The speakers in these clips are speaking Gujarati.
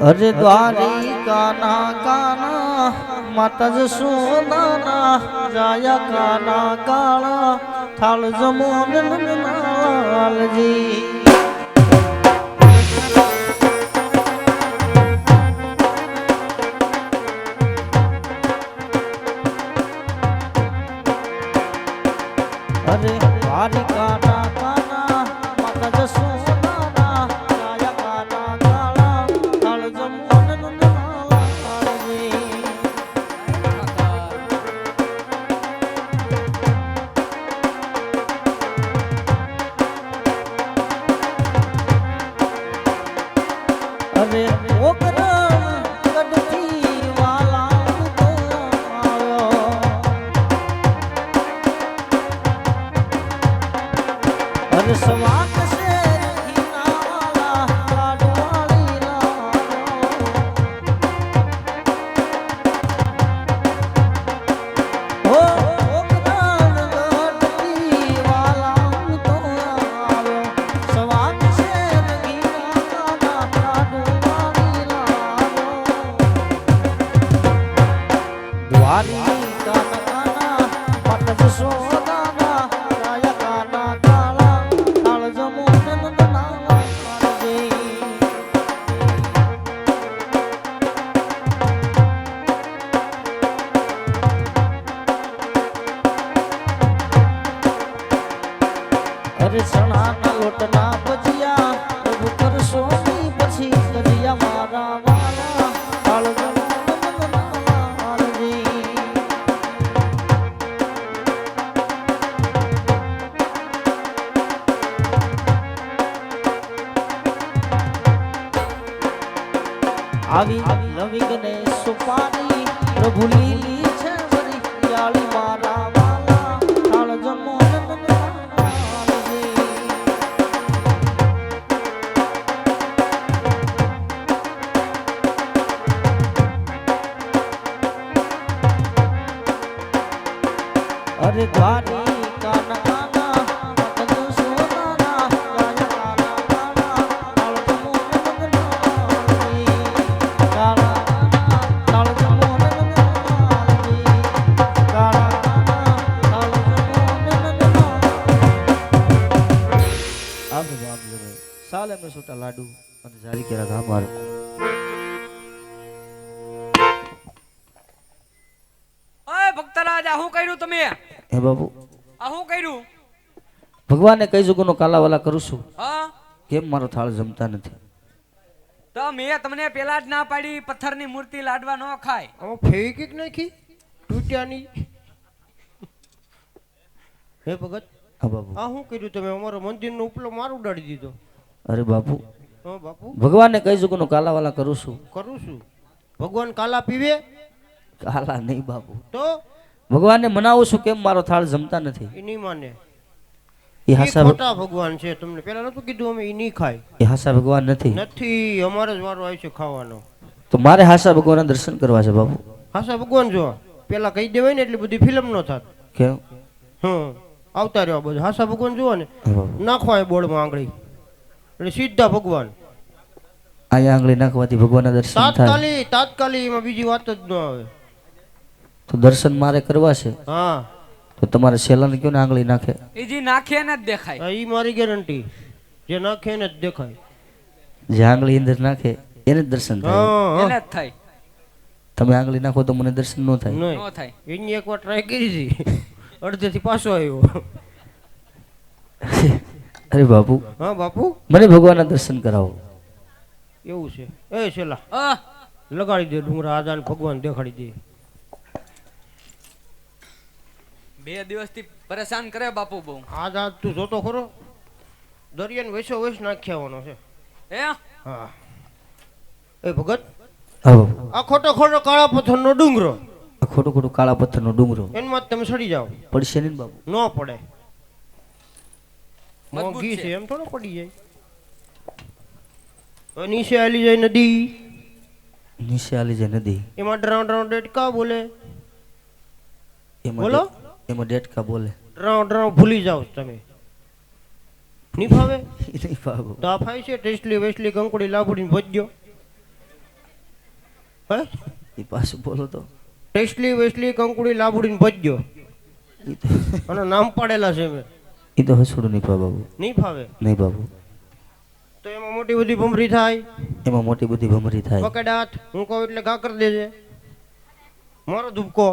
અરે દ્વારિકા ના કાના માતા જશોદાના જાયા કાના કાળા થાળ જમોન લાલજી અરે દ્વારિકા ના કાના માતા જશોદાના જાયા કાના કાળા થાળ જમોન લાલજી અરે ઓકરણ ગઢથી વાલા તો આવ્યો અરે સવાક શેર ખીનાવાલા લાડવાળી લાવ્યો ઓકરણ ગઢથી વાલા તો આવ્યો સવાક શેર ખીનાવાલા લાડવાળી લાવ્યો દ્વારિકા કાના પટ જશોદાના રાયા કાના કાળા થાળ જમોન લાલજી અરે સણાના લોટના ભજીયા પ્રભુ કરશો ની પછી કરિયા મારા વાલા થાળ જમોન લાલજી આવી નવી ગણેશ સુપારી પ્રભુ લીલી છે વરી યાળી મારા વાલા થાળ જમોન લાલજી અરે દ્વારિકા ના કાના પટ જશોદાના રાયા કાના કાળા થાળ જમોન લાલજી કાળા થાળ જમોન લાલજી કાળા થાળ જમોન આપ જવાબ લે સાલે મે છોટા લાડુ અને જારી કેરા ગામાર ઓય ભક્તરાજ આ હું કર્યું તમે હે બાબુ આ હું કર્યું ભગવાને કઈ જગુનો કાલાવાલા કરું છું હા કેમ મારો થાળ જમતા નથી તો મેં તમને પેલા જ ના પાડી પથ્થરની મૂર્તિ લાડવા ન ખાય આમાં ફેવી કેક નાખી તૂટ્યાની હે ભગત હા બાબુ આ શું કર્યું તમે અમારો મંદિરનો ઉપલો માર ઉડાડી દીધો અરે બાપુ હા બાપુ ભગવાને કઈ જગુનો કાલાવાલા કરું છું કરું છું ભગવાન કાલા પીવે કાલા નહીં બાપુ તો ભગવાનને મનાવું છું કેમ મારો થાળ જમતા નથી એ નહીં માને એ એ હાસા ખોટા ભગવાન છે તમને પેલા નતું કીધું અમે એ નહીં ખાય એ હાસા ભગવાન નથી નથી અમારે જ વારો આવે છે ખાવાનો તો મારે હાસા ભગવાનના દર્શન કરવા છે બાપુ હાસા ભગવાન જો પેલા કહી દેવાય ને એટલી બધી ફિલ્મ નો થાત કેમ આવતા રહ્યો બધું હાસા ભગવાન જુઓ ને હા બાપુ નાખવા બોર્ડમાં આંગળી એટલે સીધા ભગવાન અહીંયા આંગળી નાખવાથી ભગવાનના દર્શન થાય તાત્કાલિક એમાં બીજી વાત જ ન આવે તો દર્શન મારે કરવા છે હા તો તમારે સેલાને કયો ને આંગળી નાખે એ જે નાખે ને જ દેખાય ઈ મારી ગેરંટી જે નાખે ને જ દેખાય જે આંગળી અંદર નાખે એને જ દર્શન થાય એને જ થાય તમે આંગળી નાખો તો મને દર્શન ન થાય ન નહીં થાય એની એકવાર ટ્રાય કરી હતી અડધેથી પાછો આવ્યો અરે બાપુ હા બાપુ મને ભગવાનના દર્શન કરાવો એવું છે એ છેલ્લા અ લગાડી દે ડુંગરા આદાન ભગવાન દેખાડી દે 2 દિવસથી પરેશાન કરે બાપુ બહુ આજ તું જોતો ખરો દરિયાને વૈસો વૈસ નાખી આવવાનો છે હે હા એ ભગત હા બાપુ આ ખોટો ખોટો કાળા પથ્થરનો ડુંગરો આ ખોટું ખોટું કાળા પથ્થરનો ડુંગરો એનમાં જ તમે સડી જાઓ પડશે નહીં ને બાપુ ન પડે મજબૂત મોંઘી છે. છે એમ થોડો પડી જાય નીચે આલી જાય નદી નીચે આલી જાય નદી એમાં ડરાવ ડરાવ ડેટકા બોલે એમાં બોલો એમાં ડેટકા બોલે ડરાવ ડરાવ ભૂલી જાઓ તમે નહીં ફાવે નહીં બાપુ તો આ ફાય છે ટેસ્ટલી વેસ્ટલી કંકુડી લાભડી ભજ્યો હે એ પાછું બોલો તો. ટેસ્ટલી વેસ્ટલી કંકુડી લાબુડીને ભજ્યો ઈ તો અને નામ પાડેલા છે મેં. ઈ તો હસડું નહીં પા બાબુ. નહીં ફાવે નહીં બાબુ. તો એમાં મોટી બધી ભમરી થાય, એમાં મોટી બધી ભમરી થાય. પકડાટ હું કહું એટલે ઘા કરી દેજે. મારો ધૂપકો.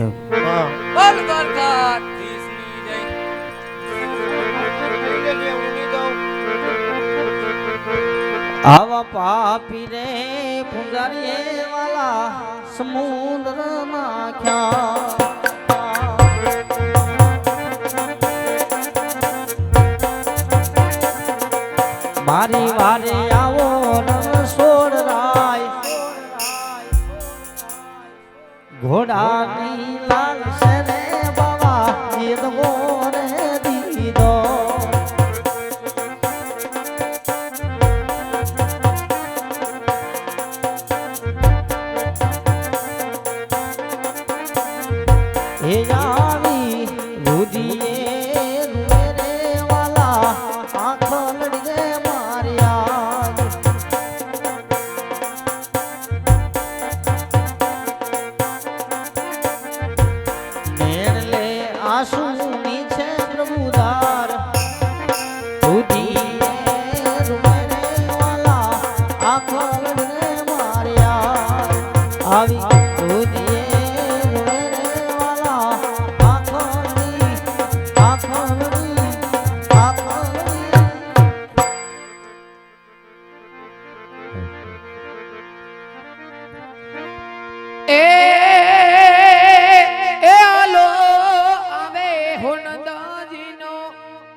એમ. હા બોલ દ્વારકાધીશની જય. લઈ લેજે, હું નહીં દઉં. આવા પાપી રે પૂંજારી વાલા સમુદ્ર નાખ્યા. મારી વારે આવો નર સોડ રાય ઘોડાની લાલ સરે બાવા જીદ ગોરે દીધો. હે આવી રુદીએ રૂરે વાલા આંખ લડગે માર્યા. નેણલે આંસુ ની છે પ્રભુદાર રુદીએ રૂરે વાલા આંખ લડગે માર્યા. આવી રુદીએ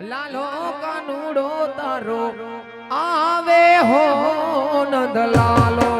લાલો કાનુડો તારો આવે હો નંદ લાલો.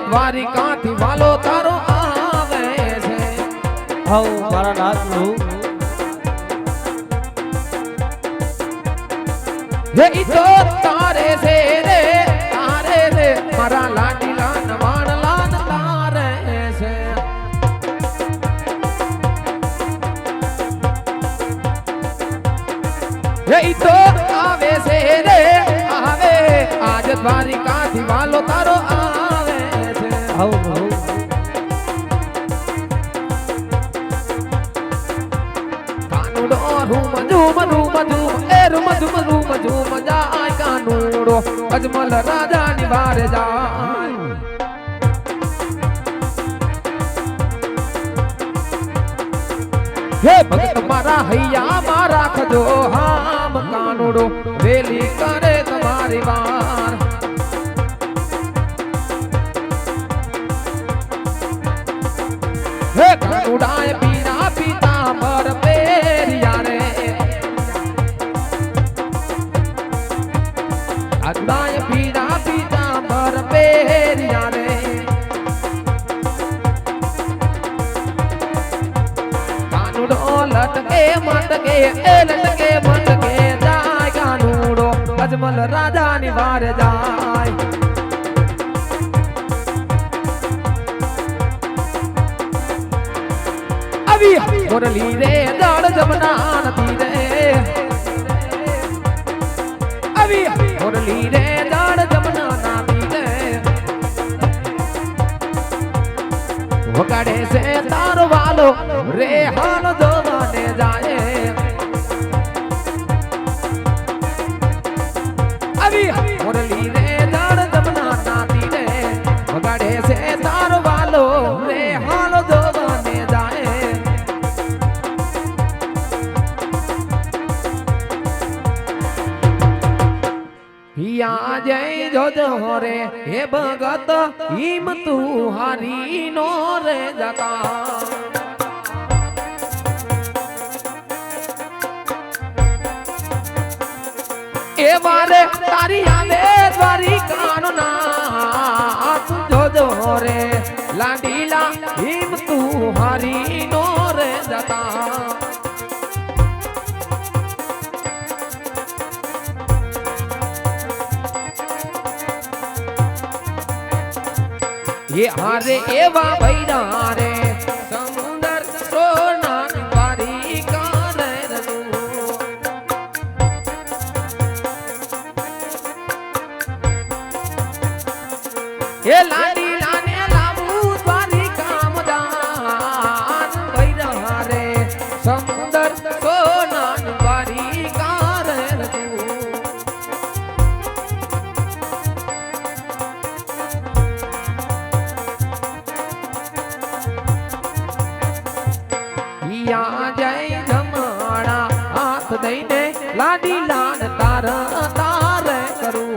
દ્વારિકાથી વાલો તારો આવે છે. હઉ મારા નાથનું હે ઈ તો તારે છે રે મારા લાડીલા નવાણ લાન તારે છે. હે ઈ તો આવે છે રે આવે આજ દ્વારિકાથી વાલો તારો આવે છે. હઉ કાનુડો રૂમ એ રૂમ જાય કાનુડો અજમલ રાજાની બારે જાય. હે ભગત મારા હૈયા માં રાખજો હામ કાનુડો વેલી કરે તમારી વાર. હે કાનુડાય પીરા પીતાંબર પેરિયા રે કાનુડાય પીરા પીતાંબર પેરિયા રે કાનુડો લટકે મટકે લટકે મટકે જાય કાનુડો અજમલ રાજાની વાર જાય. આવી મુરલી રે દળ જમના નથી રે આવી મુરલી રે દળ જમના નથી રે વગાડે છે તારો વાલો રે હાલ જોવાને જાય આવી મુરલી રે દળ જમના નથી રે વગાડે છે તારો વાલો રે હાલ જોવાને જાય યા જય જોજો રે હે ભગત હિમ તું હારી નો રે જતા એ મારે તારી આવે દ્વારિકાનો ના તું જોજો રે લાડીલા હિમ તું હારી નો રે જતા ये हारे एवा भैरा रे समुंदर सोना वारी काने रनु ये लाडी लाने लाबू वारी कामदान भैरा रे समुंदर सोना वारी काने रनु યા જય જમાડા હાથ દઈને લાડી લાડ તારા તારે કરું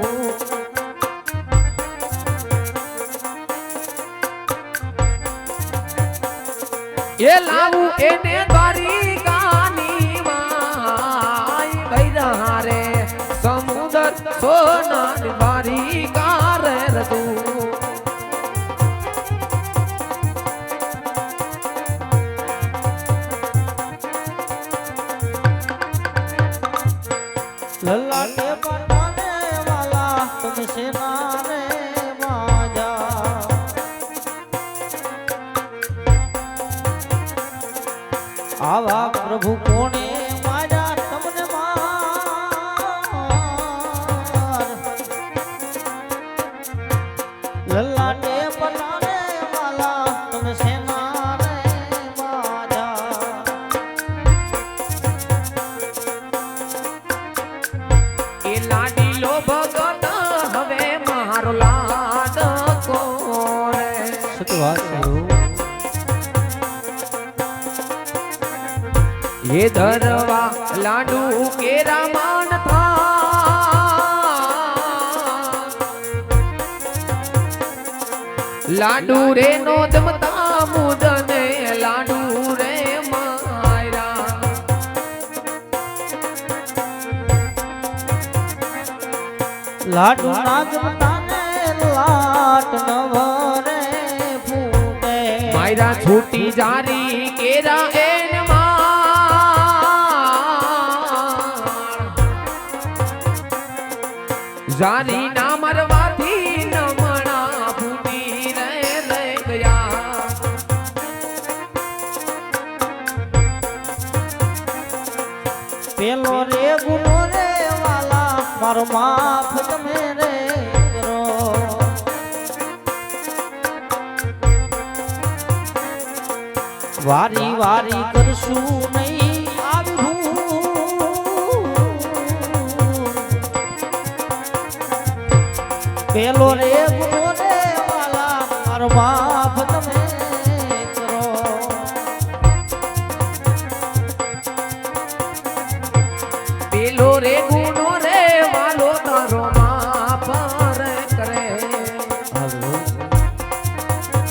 એ લાવું એને દ્વારિકાની માય ભૈરા રે સમુદર સોના દ્વારિકા રે રતું લલાટે પટાને વાલા તમે સેના રે માજા આવા પ્રભુ કોણે માજા તમને માર લલાટે પટાને વાલા તમે સેના રે માજા એ લાડીલો ભગત હવે મારો લાડ કોરે સતવાસ એ ધરવા લાડુ કેરા માન થા લાડુ રે નો જમતા મુદને લાડુ રે માયરા લાડુ નાગતાને લાટ નવરે ફૂટે માયરા છૂટી જારી કેરા એન જારી ના મરવાથી નમણા ફૂટી રે ગયા પેલો રે ગુનો રે વાલા મારો માફ તમે રે કરો વારી વારી કરશું નહીં આવી ભૂલ પેલો રે ગુનો